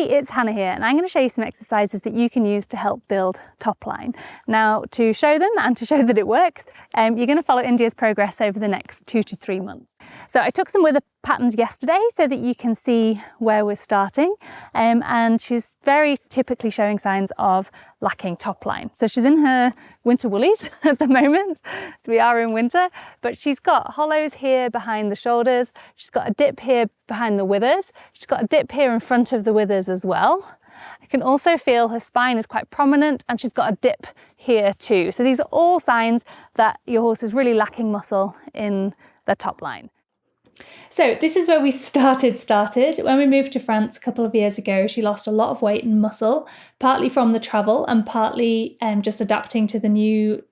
Hey, it's Hannah here, and I'm going to show you some exercises that you can use to help build top line. Now, to show them and to show that it works, you're going to follow India's progress over the next 2 to 3 months. So I took some wither patterns yesterday so that you can see where we're starting, and she's very typically showing signs of lacking top line. So she's in her winter woolies at the moment, so we are in winter, but she's got hollows here behind the shoulders, she's got a dip here behind the withers, she's got a dip here in front of the withers as well. I can also feel her spine is quite prominent and she's got a dip here too. So these are all signs that your horse is really lacking muscle in the top line. So this is where we started. When we moved to France a couple of years ago, she lost a lot of weight and muscle, partly from the travel and partly just adapting to the new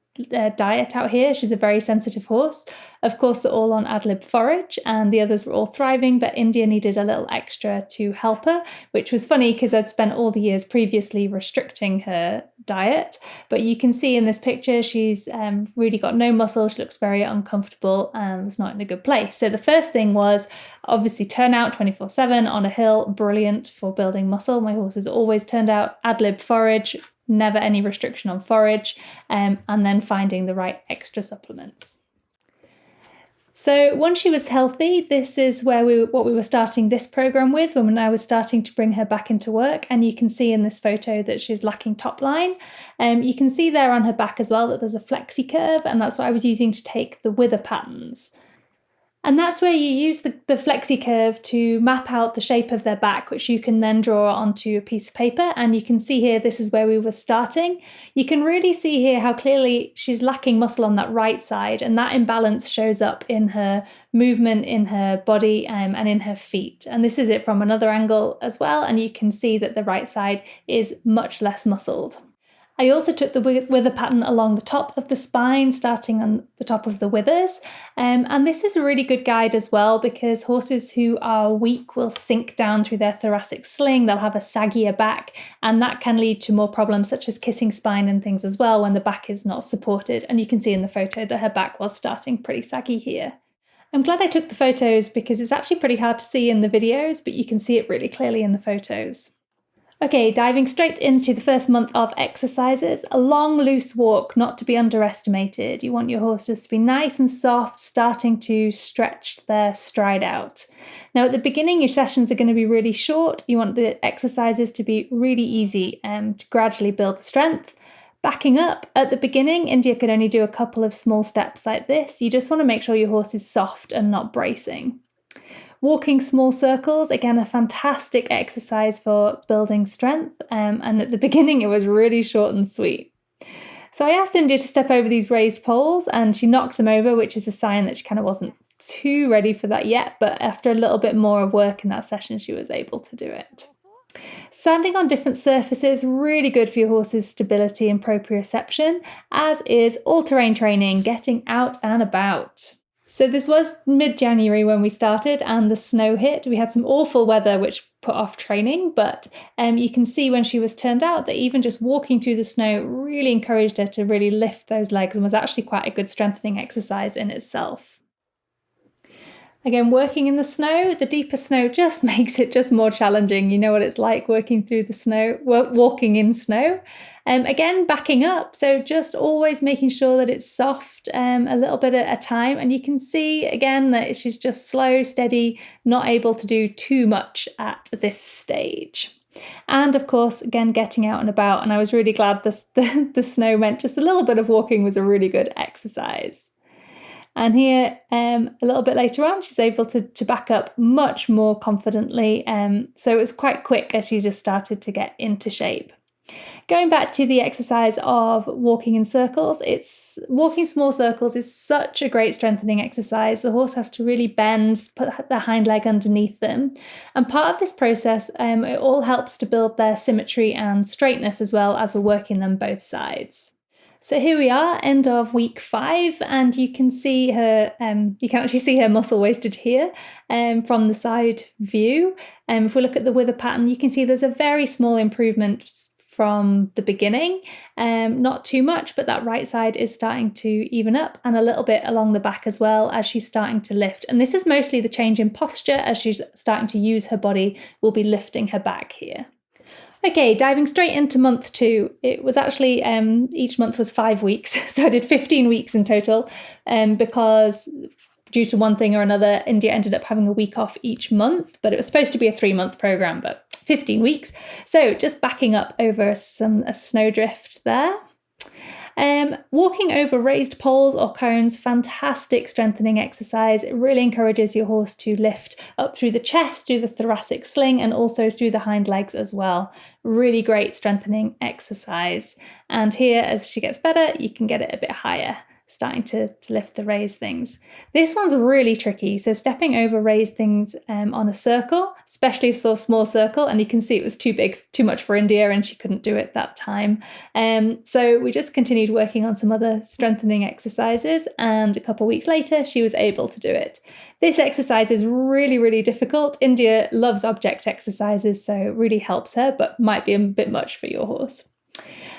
diet out here. She's a very sensitive horse. Of course, they're all on ad lib forage and the others were all thriving, but India needed a little extra to help her, which was funny because I'd spent all the years previously restricting her diet. But you can see in this picture, she's really got no muscle. She looks very uncomfortable and was not in a good place. So the first thing was obviously turn out 24/7 on a hill, brilliant for building muscle. My horses always turned out ad lib forage, never any restriction on forage, and then finding the right extra supplements. So once she was healthy, this is where what we were starting this program with when I was starting to bring her back into work. And you can see in this photo that she's lacking top line. You can see there on her back as well that there's a flexi curve, and that's what I was using to take the wither patterns. And that's where you use the flexi curve to map out the shape of their back, which you can then draw onto a piece of paper. And you can see here, this is where we were starting. You can really see here how clearly she's lacking muscle on that right side. And that imbalance shows up in her movement, in her body, and in her feet. And this is it from another angle as well. And you can see that the right side is much less muscled. I also took the wither pattern along the top of the spine, starting on the top of the withers. And this is a really good guide as well because horses who are weak will sink down through their thoracic sling. They'll have a saggier back, and that can lead to more problems such as kissing spine and things as well when the back is not supported. And you can see in the photo that her back was starting pretty saggy here. I'm glad I took the photos because it's actually pretty hard to see in the videos, but you can see it really clearly in the photos. Okay, diving straight into the first month of exercises. A long, loose walk, not to be underestimated. You want your horses to be nice and soft, starting to stretch their stride out. Now, at the beginning, your sessions are going to be really short. You want the exercises to be really easy to gradually build the strength. Backing up, at the beginning, India could only do a couple of small steps like this. You just want to make sure your horse is soft and not bracing. Walking small circles, again, a fantastic exercise for building strength. And at the beginning, it was really short and sweet. So I asked India to step over these raised poles and she knocked them over, which is a sign that she kind of wasn't too ready for that yet. But after a little bit more of work in that session, she was able to do it. Standing on different surfaces, really good for your horse's stability and proprioception, as is all-terrain training, getting out and about. So this was mid-January when we started and the snow hit. We had some awful weather which put off training, but you can see when she was turned out that even just walking through the snow really encouraged her to really lift those legs and was actually quite a good strengthening exercise in itself. Again, working in the snow, the deeper snow just makes it just more challenging. You know what it's like working through the snow, walking in snow. Again, backing up. So just always making sure that it's soft a little bit at a time. And you can see again that she's just slow, steady, not able to do too much at this stage. And of course, again, getting out and about. And I was really glad the snow meant just a little bit of walking was a really good exercise. And here, a little bit later on, she's able to back up much more confidently. So it was quite quick as she just started to get into shape. Going back to the exercise of walking in circles, walking small circles is such a great strengthening exercise. The horse has to really bend, put their hind leg underneath them. And part of this process, it all helps to build their symmetry and straightness as well as we're working them both sides. So here we are, end of week 5, and you can see her, you can actually see her muscle wastage here from the side view. If we look at the wither pattern, you can see there's a very small improvement from the beginning, not too much, but that right side is starting to even up and a little bit along the back as well as she's starting to lift. And this is mostly the change in posture as she's starting to use her body will be lifting her back here. Okay, diving straight into month 2. It was actually, each month was 5 weeks. So I did 15 weeks in total, because due to one thing or another, India ended up having a week off each month, but it was supposed to be a 3-month program, but 15 weeks. So just backing up over a snowdrift there. Walking over raised poles or cones, fantastic strengthening exercise. It really encourages your horse to lift up through the chest, through the thoracic sling, and also through the hind legs as well. Really great strengthening exercise. And here, as she gets better, you can get it a bit higher, starting to lift the raised things. This one's really tricky. So stepping over raised things on a circle, especially so small circle, and you can see it was too big, too much for India, and she couldn't do it that time. So we just continued working on some other strengthening exercises, and a couple of weeks later, she was able to do it. This exercise is really, really difficult. India loves object exercises, so it really helps her, but might be a bit much for your horse.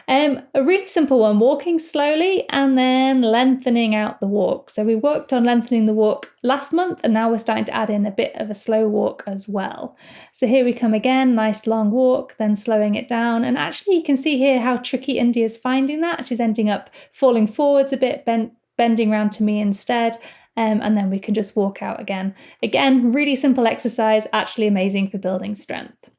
A really simple one, walking slowly and then lengthening out the walk. So we worked on lengthening the walk last month, and now we're starting to add in a bit of a slow walk as well. So here we come again, nice long walk, then slowing it down. And actually you can see here how tricky India's finding that. She's ending up falling forwards a bit, bending round to me instead. And then we can just walk out again. Again, really simple exercise, actually amazing for building strength.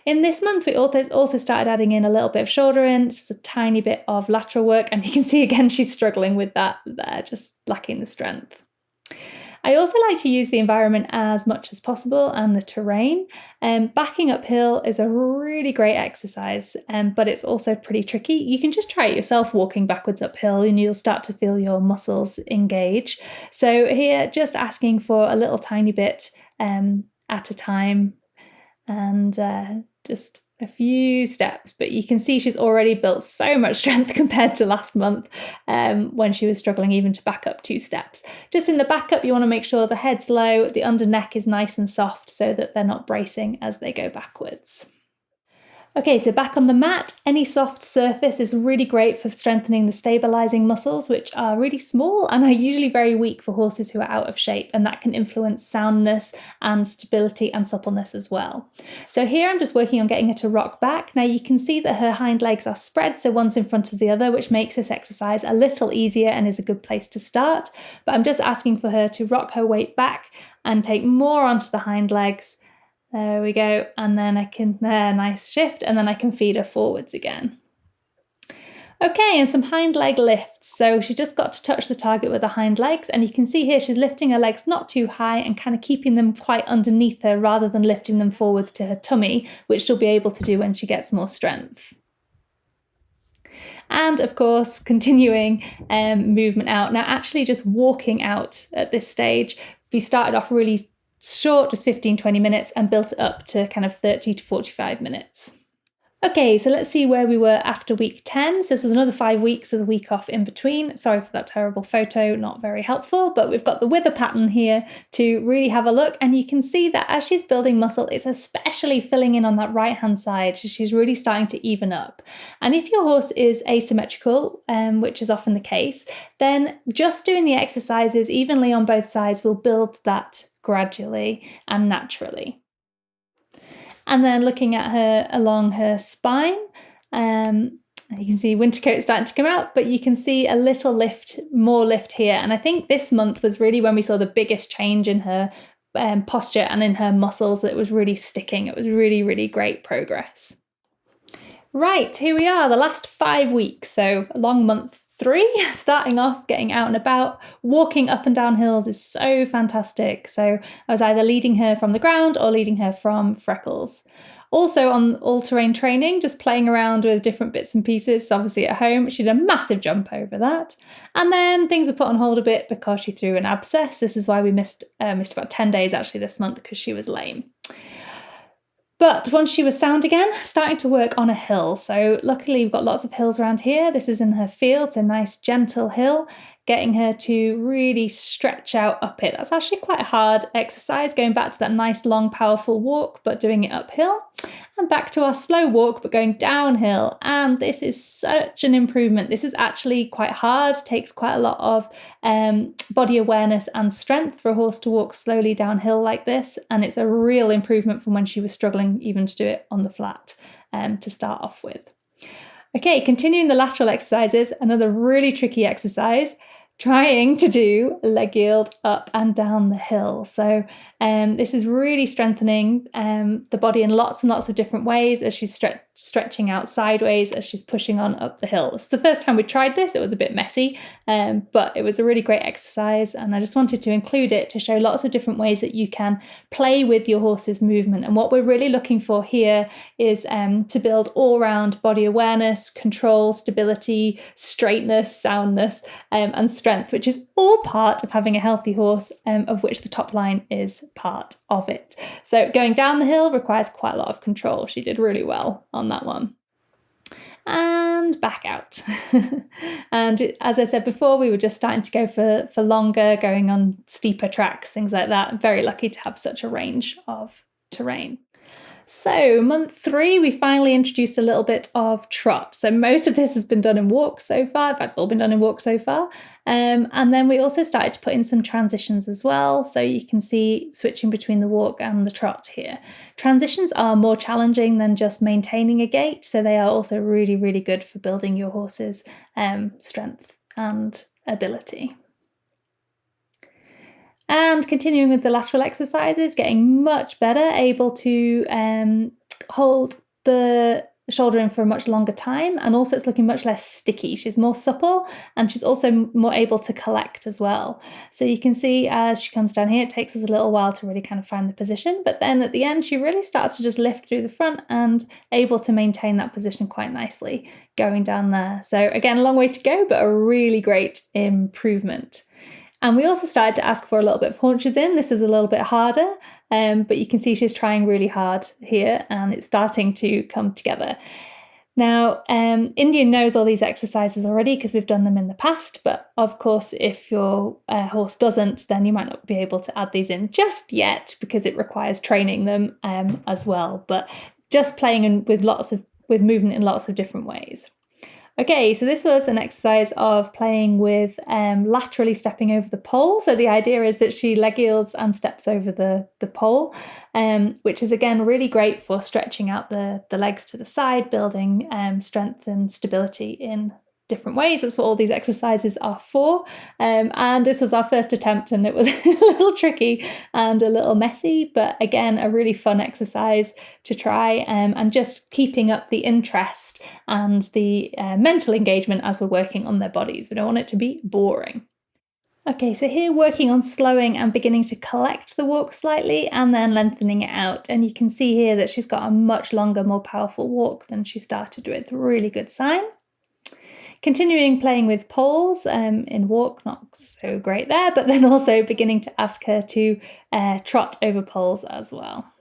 In this month, we also started adding in a little bit of shoulder in, just a tiny bit of lateral work, and you can see again she's struggling with that there, just lacking the strength. I also like to use the environment as much as possible and the terrain. Backing uphill is a really great exercise, but it's also pretty tricky. You can just try it yourself walking backwards uphill and you'll start to feel your muscles engage. So here, just asking for a little tiny bit at a time, and just a few steps, but you can see she's already built so much strength compared to last month when she was struggling even to back up 2 steps. Just in the backup, you want to make sure the head's low, the under neck is nice and soft so that they're not bracing as they go backwards. Okay, so back on the mat, any soft surface is really great for strengthening the stabilizing muscles, which are really small and are usually very weak for horses who are out of shape, and that can influence soundness and stability and suppleness as well. So here I'm just working on getting her to rock back. Now you can see that her hind legs are spread, so one's in front of the other, which makes this exercise a little easier and is a good place to start. But I'm just asking for her to rock her weight back and take more onto the hind legs. There we go, and then I can, nice shift, and then I can feed her forwards again. Okay, and some hind leg lifts. So she just got to touch the target with the hind legs, and you can see here she's lifting her legs not too high and kind of keeping them quite underneath her rather than lifting them forwards to her tummy, which she'll be able to do when she gets more strength. And of course, continuing movement out. Now actually just walking out at this stage, we started off really short, just 15-20 minutes, and built it up to kind of 30 to 45 minutes. Okay, so let's see where we were after week 10. So this was another 5 weeks with a week off in between. Sorry for that terrible photo, not very helpful, but we've got the wither pattern here to really have a look. And you can see that as she's building muscle, it's especially filling in on that right-hand side. So she's really starting to even up. And if your horse is asymmetrical, which is often the case, then just doing the exercises evenly on both sides will build that gradually and naturally. And then looking at her along her spine, you can see winter coat starting to come out, but you can see a little lift, more lift here. And I think this month was really when we saw the biggest change in her posture and in her muscles that was really sticking. It was really, really great progress. Right, here we are, the last 5 weeks. So a long month 3, starting off, getting out and about. Walking up and down hills is so fantastic. So I was either leading her from the ground or leading her from Freckles. Also on all-terrain training, just playing around with different bits and pieces. Obviously at home, she did a massive jump over that. And then things were put on hold a bit because she threw an abscess. This is why we missed about 10 days actually this month, because she was lame. But once she was sound again, starting to work on a hill. So luckily we've got lots of hills around here. This is in her field, so nice gentle hill. getting her to really stretch out up it. That's actually quite a hard exercise, going back to that nice long powerful walk but doing it uphill, and back to our slow walk but going downhill. And this is such an improvement. This is actually quite hard, takes quite a lot of body awareness and strength for a horse to walk slowly downhill like this, and it's a real improvement from when she was struggling even to do it on the flat to start off with. Okay, continuing the lateral exercises, another really tricky exercise, trying to do leg yield up and down the hill. So this is really strengthening the body in lots and lots of different ways as she's stretching out sideways as she's pushing on up the hill. It's the first time we tried this. It was a bit messy, but it was a really great exercise, and I just wanted to include it to show lots of different ways that you can play with your horse's movement. And what we're really looking for here is to build all-round body awareness, control, stability, straightness, soundness, and strength, which is all part of having a healthy horse, of which the top line is part of it. So going down the hill requires quite a lot of control. She did really well on that one. And back out. And as I said before, we were just starting to go for longer, going on steeper tracks, things like that. I'm very lucky to have such a range of terrain. So month 3, we finally introduced a little bit of trot. So most of this has been done in walk so far. In fact, it's all been done in walk so far. And then we also started to put in some transitions as well. So you can see switching between the walk and the trot here. Transitions are more challenging than just maintaining a gait. So they are also really, really good for building your horse's strength and ability. And continuing with the lateral exercises, getting much better, able to hold the shoulder in for a much longer time, and also it's looking much less sticky. She's more supple, and she's also more able to collect as well. So you can see as she comes down here, it takes us a little while to really kind of find the position, but then at the end she really starts to just lift through the front and able to maintain that position quite nicely going down there. So again, a long way to go, but a really great improvement. And we also started to ask for a little bit of haunches in. This is a little bit harder, but you can see she's trying really hard here, and it's starting to come together. Now, Indian knows all these exercises already because we've done them in the past, but of course, if your horse doesn't, then you might not be able to add these in just yet because it requires training them as well, but just playing with movement in lots of different ways. Okay, so this was an exercise of playing with laterally stepping over the pole. So the idea is that she leg yields and steps over the pole, which is again really great for stretching out the legs to the side, building strength and stability in different ways. That's what all these exercises are for. And this was our first attempt, and it was a little tricky and a little messy, but again, a really fun exercise to try, and just keeping up the interest and the mental engagement as we're working on their bodies. We don't want it to be boring. Okay, so here working on slowing and beginning to collect the walk slightly and then lengthening it out. And you can see here that she's got a much longer, more powerful walk than she started with. Really good sign. Continuing playing with poles in walk, not so great there, but then also beginning to ask her to trot over poles as well.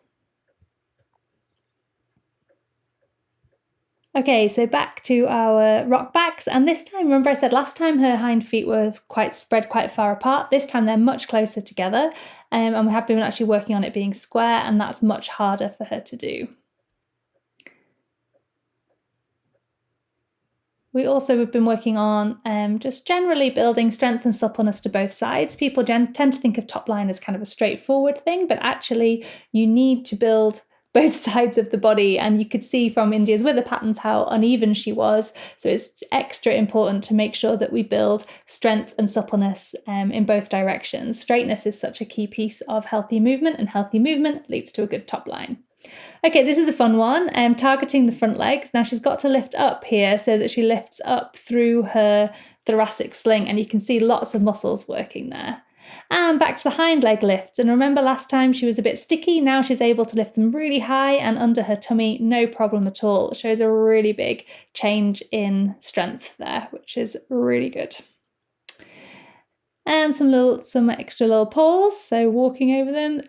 Okay, so back to our rock backs, and this time, remember I said last time her hind feet were spread quite far apart. This time they're much closer together, and we have been actually working on it being square, and that's much harder for her to do. We also have been working on just generally building strength and suppleness to both sides. People tend to think of Topline as kind of a straightforward thing, but actually you need to build both sides of the body, and you could see from India's wither patterns how uneven she was. So it's extra important to make sure that we build strength and suppleness in both directions. Straightness is such a key piece of healthy movement, and healthy movement leads to a good top line. Okay, this is a fun one, targeting the front legs. Now she's got to lift up here so that she lifts up through her thoracic sling, and you can see lots of muscles working there. And back to the hind leg lifts, and remember last time she was a bit sticky, now she's able to lift them really high and under her tummy, no problem at all. It shows a really big change in strength there, which is really good. And some extra little poles, so walking over them.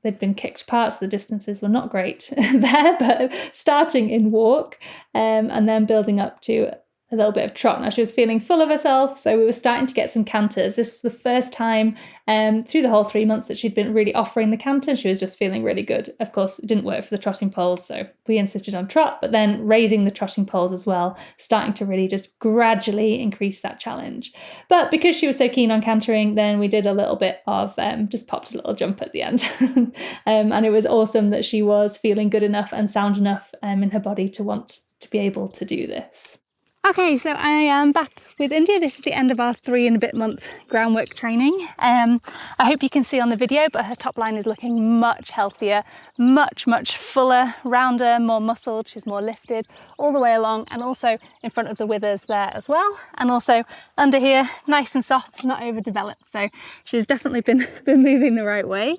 They'd been kicked apart, so the distances were not great there, but starting in walk and then building up to a little bit of trot. Now she was feeling full of herself, so we were starting to get some canters. This was the first time through the whole 3 months that she'd been really offering the canter. She was just feeling really good. Of course, it didn't work for the trotting poles, so we insisted on trot, but then raising the trotting poles as well, starting to really just gradually increase that challenge. But because she was so keen on cantering, then we did a little bit of just popped a little jump at the end. And it was awesome that she was feeling good enough and sound enough in her body to want to be able to do this. Okay, so I am back with India. This is the end of our 3 and a bit months groundwork training. I hope you can see on the video, but her top line is looking much healthier, much fuller, rounder, more muscled. She's more lifted all the way along, and also in front of the withers there as well. And also under here, nice and soft, not overdeveloped. So she's definitely been moving the right way.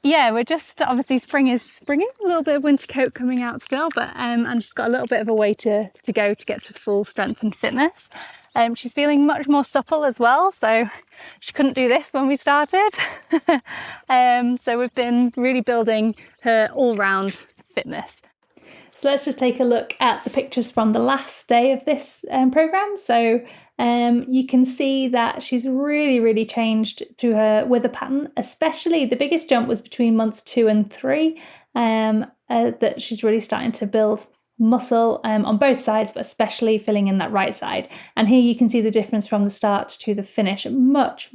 Yeah, we're just, obviously spring is springing, a little bit of winter coat coming out still, but and she's got a little bit of a way to go to get to full strength and fitness. She's feeling much more supple as well, so she couldn't do this when we started. So we've been really building her all-round fitness. So let's just take a look at the pictures from the last day of this programme. So you can see that she's really changed through her wither pattern, especially the biggest jump was between months 2 and 3, that she's really starting to build muscle on both sides, but especially filling in that right side. And here you can see the difference from the start to the finish, much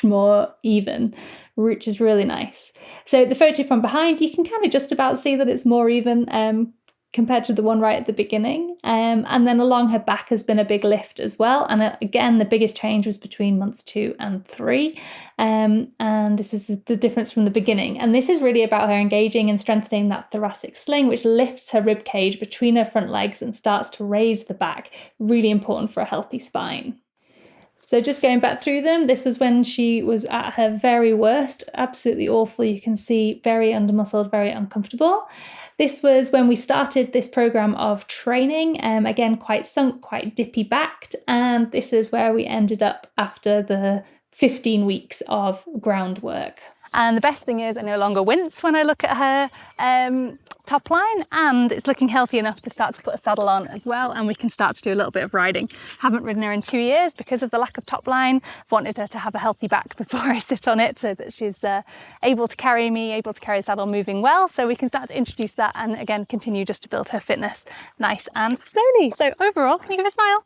more even, which is really nice. So the photo from behind, you can kind of just about see that it's more even compared to the one right at the beginning. And then along her back has been a big lift as well. And again, the biggest change was between months 2 and 3. And this is the difference from the beginning. And this is really about her engaging and strengthening that thoracic sling, which lifts her rib cage between her front legs and starts to raise the back. Really important for a healthy spine. So just going back through them, this was when she was at her very worst, absolutely awful. You can see very undermuscled, very uncomfortable. This was when we started this program of training, again, quite sunk, quite dippy backed. And this is where we ended up after the 15 weeks of groundwork. And the best thing is I no longer wince when I look at her top line, and it's looking healthy enough to start to put a saddle on as well, and we can start to do a little bit of riding. Haven't ridden her in 2 years because of the lack of top line. Wanted her to have a healthy back before I sit on it so that she's able to carry me, able to carry the saddle moving well, so we can start to introduce that and again continue just to build her fitness nice and slowly. So overall, can you give a smile?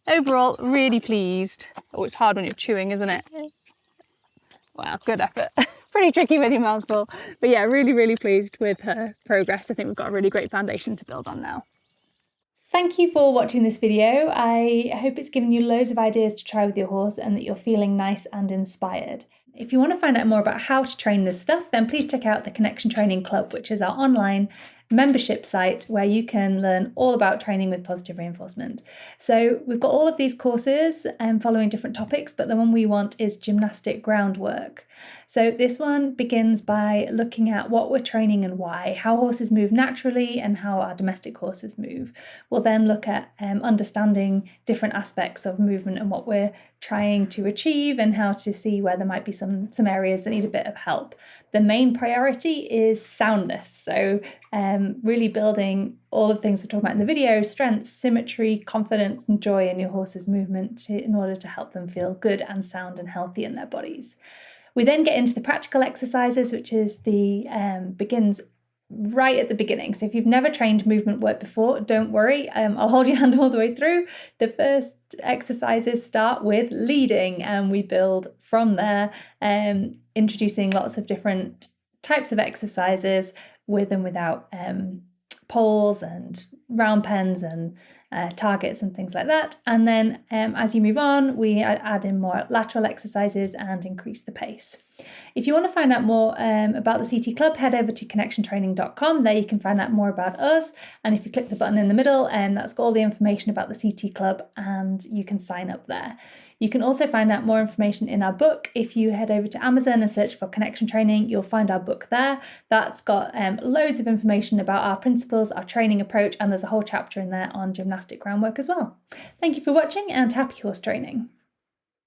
Overall, really pleased. Oh, it's hard when you're chewing, isn't it? Wow, good effort. Pretty tricky with your mouthful. But yeah, really pleased with her progress. I think we've got a really great foundation to build on now. Thank you for watching this video. I hope it's given you loads of ideas to try with your horse and that you're feeling nice and inspired. If you want to find out more about how to train this stuff, then please check out the Connection Training Club, which is our online membership site where you can learn all about training with positive reinforcement. So we've got all of these courses following different topics, but the one we want is gymnastic groundwork. So this one begins by looking at what we're training and why, how horses move naturally and how our domestic horses move. We'll then look at understanding different aspects of movement and what we're trying to achieve and how to see where there might be some areas that need a bit of help. The main priority is soundness. So really building all of the things we're talking about in the video: strength, symmetry, confidence and joy in your horse's movement in order to help them feel good and sound and healthy in their bodies. We then get into the practical exercises, which is begins right at the beginning. So if you've never trained movement work before, don't worry, I'll hold your hand all the way through. The first exercises start with leading and we build from there, introducing lots of different types of exercises with and without poles and round pens and targets and things like that. And then as you move on, we add in more lateral exercises and increase the pace. If you want to find out more about the CT Club, head over to connectiontraining.com. There you can find out more about us. And if you click the button in the middle, that's got all the information about the CT Club and you can sign up there. You can also find out more information in our book. If you head over to Amazon and search for Connection Training, you'll find our book there. That's got loads of information about our principles, our training approach, and there's a whole chapter in there on gymnastic groundwork as well. Thank you for watching and happy horse training.